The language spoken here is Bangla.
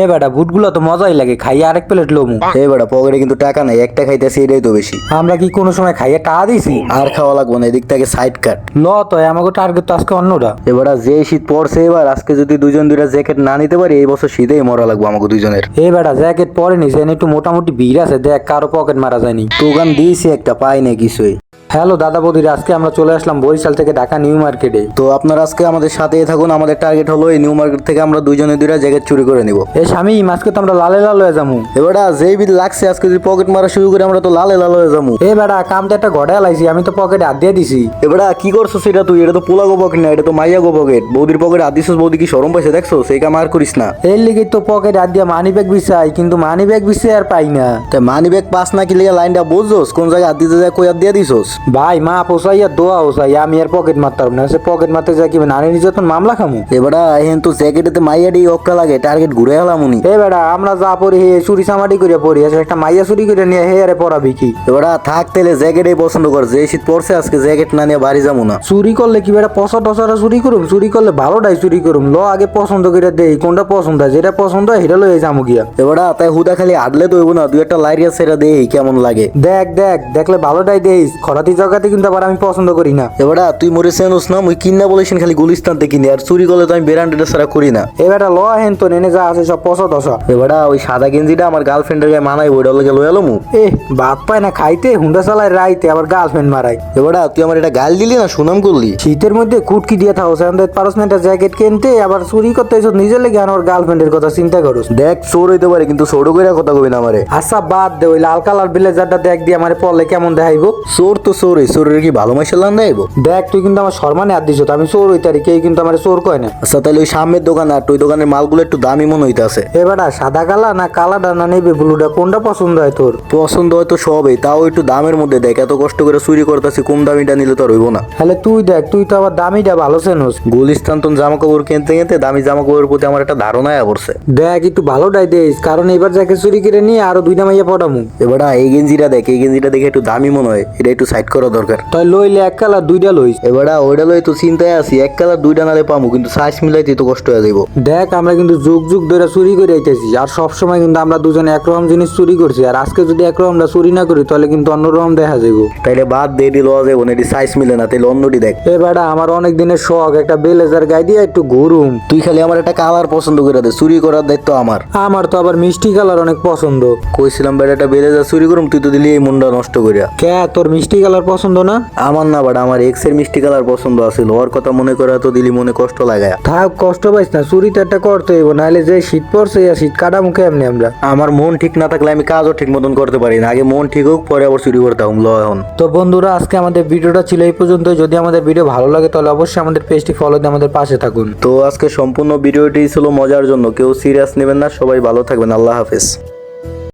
এ বেটা বুটগুলো তো মজাই লাগে, খাইয়ে আরেক প্লেট লমু। এ বেটা পকেটে কিন্তু টাকা নাই, একটা খাইতেছি এটাই তো বেশি। আমরা কি কোনো সময় খাইয়ে টাকা দিছি? আর খাওয়া লাগবো না, এদিক থেকে সাইড কাট। ল তো আমাকে টার্গেট তো আজকে অন্যটা। এবার যে শীত পড়ছে, এবার আজকে যদি দুজন দুইটা জ্যাকেট না নিতে পারি, এই বছর শীতেই মরা লাগবো আমাকে দুজনের। এ বেটা জ্যাকেট পরে নিছে, একটু মোটামুটি ভিড় আছে, দেখ কারো পকেট মারা যায়নি। দোকান দিয়েছি একটা, পাই না কিছুই। হ্যালো দাদা বৌদির, আজকে আমরা চলে আসলাম বরিশাল থেকে ঢাকা নিউ মার্কেটে। তো আপনারা আজকে আমাদের সাথেই থাকুন। আমাদের টার্গেট হলো এই নিউ মার্কেট থেকে আমরা দুইজনে দুইটা জ্যাকেট চুরি করে নিব। এ স্বামী, আজকে তো আমরা লালে লাল হয়ে যাবো। এবার যেই বিল লাগছে, আজকে যদি পকেট মারা শুরু করে আমরা তো লালে লাল হয়ে যাবো। এ বেটা কাম তো একটা ঘটায় লাইছি, আমি তো পকেটে হাত দিয়ে দিছি। এবার কি করছো সেটা তুই? এটা তো পোলা গো পকেট না, এটা তো মাইয়া গো পকেট। বৌদির পকেট হাত দিছিস, বৌদি কি শরম পাইছে দেখছো? সেই কাম আর করিস না। এর লিগে তো পকেটে হাত দিয়ে মানি ব্যাগ বিছাই, কিন্তু মানি ব্যাগ বিছাই আর পাই না। তাই মানি ব্যাগ পাস না কি লিয়া লাইনটা বুঝছোস? কোন জায়গায় হাত দিতে যায় কই হাত দিয়ে দিছোস? ভাই মা পোসাইয়া দোয়া ওসাই, আমি আর পকেট মারতাম না। সে পকেট মারতে যায় কি নারী নির্যাতন মামলা খামু? এবার এখন তো জ্যাকেটেতে মাইয়াডি অক্কা লাগে, টার্গেট ঘুরে গেলাম উনি। এ বেটা আমরা যা পড়ি হে চুরি চামাটি করে পড়ি, আসলে একটা মাইয়া চুরি করে নিয়ে হে আরে পড়াবি কি? এবার থাক তেলে জ্যাকেটই পছন্দ কর। যে শীত পড়ছে আজকে জ্যাকেট না নিয়ে বাড়ি যাবো না। চুরি করলে কি বেটা পচা টসাটা চুরি করুম? চুরি করলে ভালোটাই চুরি করুম। ল আগে পছন্দ করে দেই কোনটা পছন্দ হয়, যেটা পছন্দ হয় সেটা লয়ে যাবো গিয়া। এবার তাই হুদা খালি আডলে তো হইব না, দুই একটা লাইরিয়া সেটা দেই কেমন লাগে। দেখ দেখ দেখলে ভালোটাই দেইস, খরাতি জগাতে কিন্তু আবার আমি পছন্দ করি না। এবার তুই মরে চেনোস না, মুই কিনা বলেছেন খালি গুলিস্তান থেকে কিনি, আর চুরি করলে তো আমি বেরান্ডেটা ছাড়া করি না। এ বেটা ল হেন তো নেনে যা আছে সব পচা টসা। এবার ওই সাদা গেঞ্জিটা আমার গার্লফ্রেন্ডের গায়ে মানাই, ওইটা লগে লয়ে এলো মু। এ বাদ পায় না খাইতে, হুন্ডা চালায় রাইতে, আবার গার্লফ্রেন্ড মারাই। এবার তুই আমার এটা গাল দিলি না সুনাম করলি? শীতের মধ্যে কুটকি দিয়ে থাকো, পারস না একটা জ্যাকেট কিনতে, আবার চুরি করতে এসব নিজের লেগে আর গার্লফ্রেন্ডের কথা চিন্তা করোস। দেখ চোর হইতে পারে, কিন্তু ছোট করে কথা কবি না আমারে। আচ্ছা বাদ দে, ওই লাল কালার ব্লেজারটা দেখ দিয়ে আমার পরলে কেমন দেখাইবো? চোর তো চোর, এই চোরের কি ভালো মাইসের লান দেব? দেখ তুই কিন্তু আমার সম্মানে হাত দিছ, আমি চোর হইতে পারি, কেউ কিন্তু আমার চোর কয় না। আচ্ছা তাহলে ওই সামনের দোকান আর ওই দোকানের মালগুলো একটু দামি মনে হইতেছে। এবারটা সাদা কালা না কালাটা না নেবে ব্লুটা, কোনটা পছন্দ হয় তোর? পছন্দ হয়তো সবই, তাও একটু দামের মধ্যে দেখ। এত কষ্ট করে চুরি করতেছি, কম দামিটা নিলে তো আর হইব না। তাহলে তুই দেখ, তুই তো আবার দামিটা ভালো চেনোস। গুলিস্তান তো জামা কাপড় কিনতে কিনতে দামি জামা কাপড়ের প্রতি আমার একটা ধারণা পড়ছে। দেখ একটু ভালোটাই দেস, কারণ এবার জ্যাকেট চুরি করে নিয়ে আরো দুইটা মাইয়া পড়ামু। এবার এই গেঞ্জিটা দেখ, এই গেঞ্জিটা দেখে একটু দামি মনে হয়, এটা একটু সাইড করা দরকার। তাই লইলে এক কালার দুইটা লইস। এবার ওইটা লই তো চিন্তায় আছি, এক কালার দুইটা নালে পামু, কিন্তু সাইজ মিলাইতে তো কষ্ট হয়ে যাইব। দেখ আমরা কিন্তু যুগ যুগ ধরে চুরি করে আইতেছি, আর সবসময় কিন্তু আমরা দুজনে একরকম জিনিস চুরি করছি, আর আজকে যদি একরকমটা চুরি না করি তাহলে কিন্তু অন্যরকম দেখা যাবো। তাইলে বাদ দিয়ে দিল যাবো না, এটি সাইজ মিলে না, তাইলে অন্যটি দেখ। এ বেটা আমার অনেক দিনের শখ একটা ব্লেজার গায়ে দিয়ে একটু ঘুরুম। তুই খালি আমার একটা কালার পছন্দ করে দে, চুরি করার দায়িত্ব আমার। আমার তো আবার মিষ্টি কালার অনেক পছন্দ। কইছিলাম বেটা একটা বেলেজা চুরি করুম, তুই তো দিলি এই মনটা নষ্ট করিয়া। কে তোর মিষ্টি কালার পছন্দ না? আমার না বাট আমার এক্স এর মিষ্টি কালার পছন্দ আছিল, ওর কথা মনে করে তো দিলি মনে কষ্ট লাগায়। থাক কষ্ট পাইস না, চুরি তো একটা করতে হইব, নাহলে যে শীত পড়ছে শীত কাটা মুখে এমনি আমরা। আমার মন ঠিক না থাকলে আমি কাজও ঠিক মতন করতে পারি না, আগে মন ঠিক হোক পরে আবার চুরি করতে হম। এখন তো বন্ধুরা আজকে আমাদের ভিডিওটা ছিল এই পর্যন্ত। যদি আমাদের ভিডিও ভালো লাগে তাহলে অবশ্যই আমাদের পেজটি ফলো দিয়ে আমাদের পাশে থাকুন। তো আজকে সম্পূর্ণ ভিডিওটি ছিল মজার জন্য, কেউ সিরিয়াস নেবেন না, সবাই ভালো থাকবেন, আল্লাহ হাফেজ।